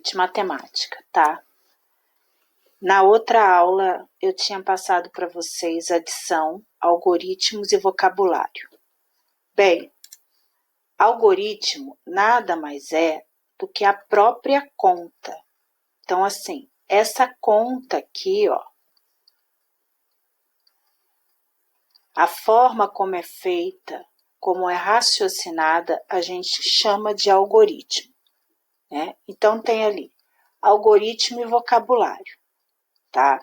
gente, matemática, tá? Na outra aula, eu tinha passado para vocês adição, algoritmos e vocabulário. Bem, algoritmo nada mais é do que a própria conta. Então, assim, essa conta aqui, ó, a forma como é feita, como é raciocinada, a gente chama de algoritmo, né? Então, tem ali algoritmo e vocabulário, tá?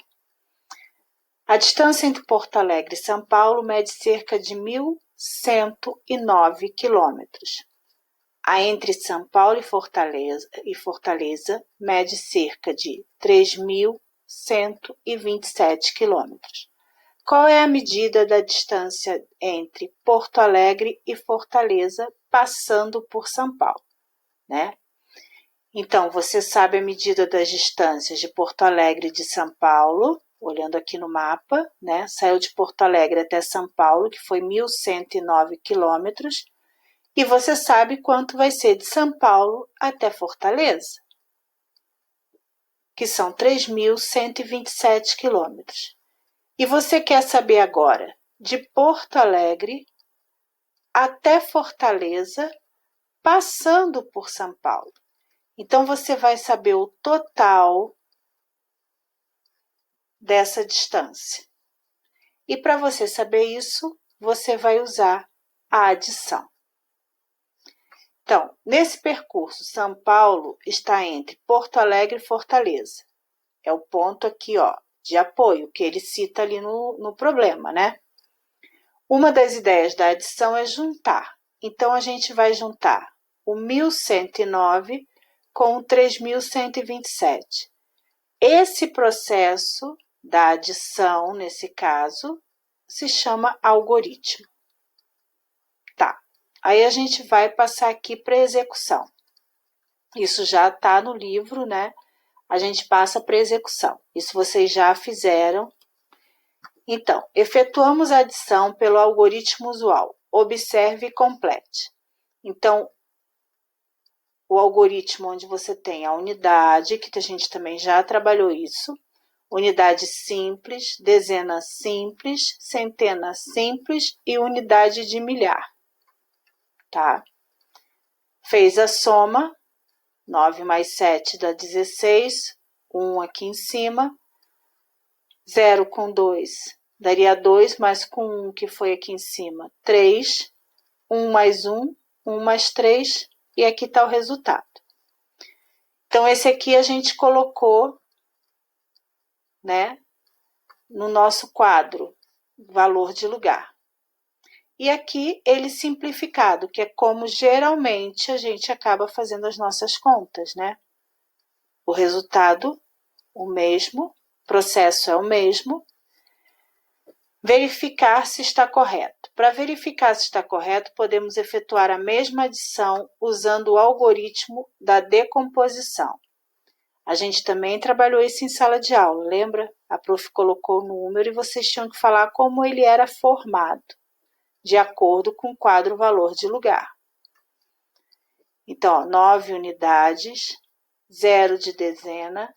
A distância entre Porto Alegre e São Paulo mede cerca de 1.109 quilômetros. A entre São Paulo e Fortaleza mede cerca de 3.127 quilômetros. Qual é a medida da distância entre Porto Alegre e Fortaleza, passando por São Paulo, né? Então, você sabe a medida das distâncias de Porto Alegre e de São Paulo, olhando aqui no mapa, né? Saiu de Porto Alegre até São Paulo, que foi 1.109 quilômetros, e você sabe quanto vai ser de São Paulo até Fortaleza, que são 3.127 quilômetros. E você quer saber agora de Porto Alegre até Fortaleza, passando por São Paulo. Então, você vai saber o total dessa distância. E para você saber isso, você vai usar a adição. Então, nesse percurso, São Paulo está entre Porto Alegre e Fortaleza. É o ponto aqui, ó, de apoio, que ele cita ali no problema, né? Uma das ideias da adição é juntar. Então, a gente vai juntar o 1.109 com o 3.127. Esse processo da adição, nesse caso, se chama algoritmo. Tá. Aí a gente vai passar aqui para execução. Isso já está no livro, né? A gente passa para execução. Isso vocês já fizeram. Então, efetuamos a adição pelo algoritmo usual. Observe e complete. Então, o algoritmo onde você tem a unidade, que a gente também já trabalhou isso, unidade simples, dezena simples, centena simples e unidade de milhar, tá? Fez a soma, 9 mais 7 dá 16, 1 aqui em cima, 0 com 2 daria 2, mas com 1 que foi aqui em cima, 3, 1 mais 1, 1 mais 3, e aqui está o resultado. Então, esse aqui a gente colocou, né, no nosso quadro, valor de lugar. E aqui ele simplificado, que é como geralmente a gente acaba fazendo as nossas contas, né? O resultado, o mesmo, processo é o mesmo. Verificar se está correto. Para verificar se está correto, podemos efetuar a mesma adição usando o algoritmo da decomposição. A gente também trabalhou isso em sala de aula, lembra? A prof colocou o número e vocês tinham que falar como ele era formado, de acordo com o quadro valor de lugar. Então, ó, 9 unidades, 0 de dezena,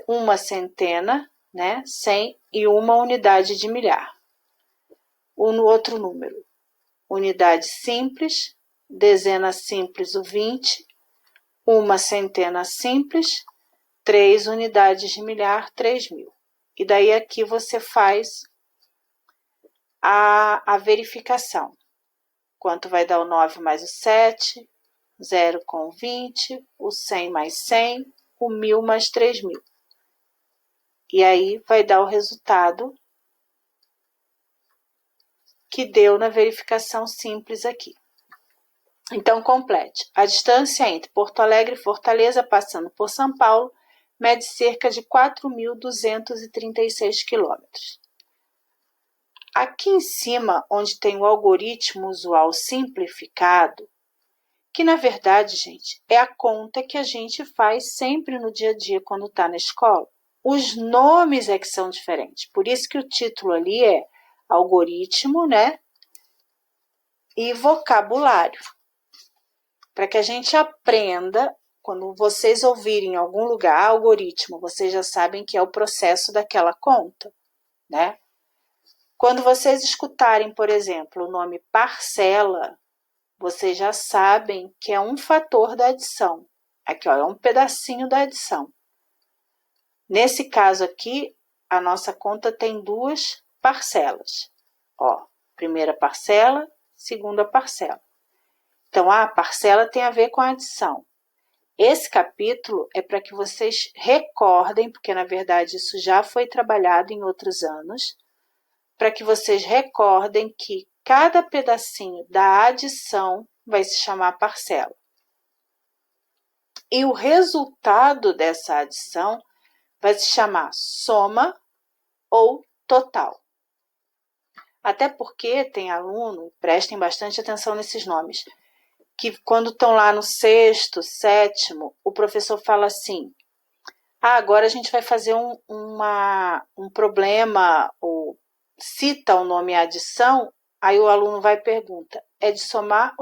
1 centena, né, 100 e 1 unidade de milhar. No outro número, unidade simples, dezena simples, o 20, 1 centena simples, 3 unidades de milhar, 3.000. E daí aqui você faz a verificação. Quanto vai dar o 9 mais o 7, 0 com 20, o 100 mais 100, o 1.000 mais 3.000. E aí vai dar o resultado que deu na verificação simples aqui. Então, complete. A distância entre Porto Alegre e Fortaleza, passando por São Paulo, mede cerca de 4.236 quilômetros. Aqui em cima, onde tem o algoritmo usual simplificado, que na verdade, gente, é a conta que a gente faz sempre no dia a dia quando está na escola. Os nomes é que são diferentes. Por isso que o título ali é algoritmo, né? E vocabulário. Para que a gente aprenda Quando vocês ouvirem em algum lugar algoritmo, vocês já sabem que é o processo daquela conta, né? Quando vocês escutarem, por exemplo, o nome parcela, vocês já sabem que é um fator da adição. Aqui, ó, é um pedacinho da adição. Nesse caso aqui, a nossa conta tem duas parcelas. Ó, primeira parcela, segunda parcela. Então, a parcela tem a ver com a adição. Esse capítulo é para que vocês recordem, porque na verdade isso já foi trabalhado em outros anos, para que vocês recordem que cada pedacinho da adição vai se chamar parcela. E o resultado dessa adição vai se chamar soma ou total. Até porque tem aluno, prestem bastante atenção nesses nomes, que quando estão lá no sexto, sétimo, o professor fala assim, agora a gente vai fazer um problema, ou cita o nome adição, aí o aluno vai e pergunta, é de somar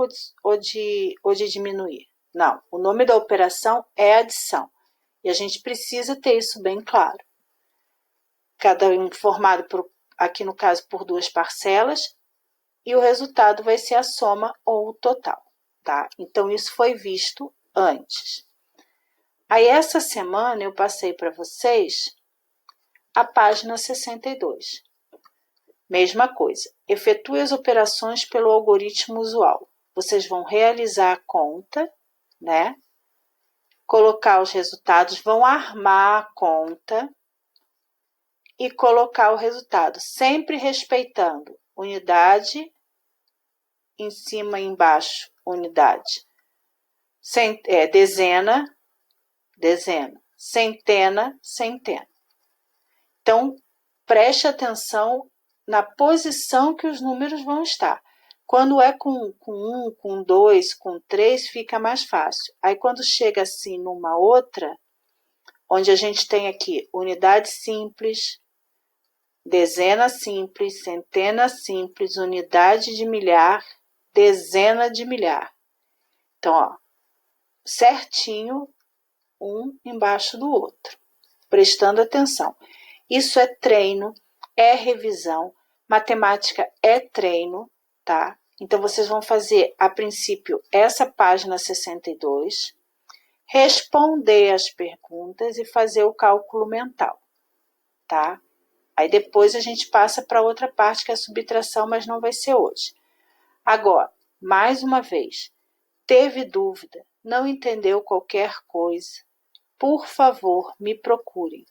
ou de diminuir? Não, o nome da operação é adição. E a gente precisa ter isso bem claro. Cada um formado, aqui no caso, por duas parcelas, e o resultado vai ser a soma ou o total. Tá? Então, isso foi visto antes. Aí, essa semana, eu passei para vocês a página 62. Mesma coisa, efetue as operações pelo algoritmo usual. Vocês vão realizar a conta, né? Colocar os resultados, vão armar a conta e colocar o resultado, sempre respeitando unidade, em cima e embaixo, unidade. Dezena, dezena. Centena, centena. Então, preste atenção na posição que os números vão estar. Quando é com 1, com 2, com 3, fica mais fácil. Aí, quando chega assim numa outra, onde a gente tem aqui unidade simples, dezena simples, centena simples, unidade de milhar, dezena de milhar. Então, ó, certinho, um embaixo do outro, prestando atenção. Isso é treino, é revisão, matemática é treino, tá? Então, vocês vão fazer, a princípio, essa página 62, responder as perguntas e fazer o cálculo mental, tá? Aí depois a gente passa para outra parte que é a subtração, mas não vai ser hoje. Agora, mais uma vez, teve dúvida, não entendeu qualquer coisa, por favor, me procurem.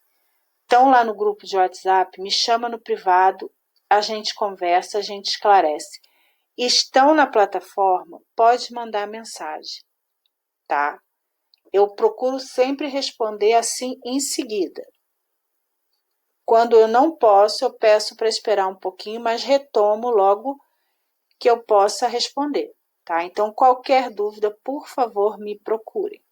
Estão lá no grupo de WhatsApp, me chama no privado, a gente conversa, a gente esclarece. Estão na plataforma, pode mandar mensagem, tá? Eu procuro sempre responder assim em seguida. Quando eu não posso, eu peço para esperar um pouquinho, mas retomo logo que eu possa responder, tá? Então, qualquer dúvida, por favor, me procurem.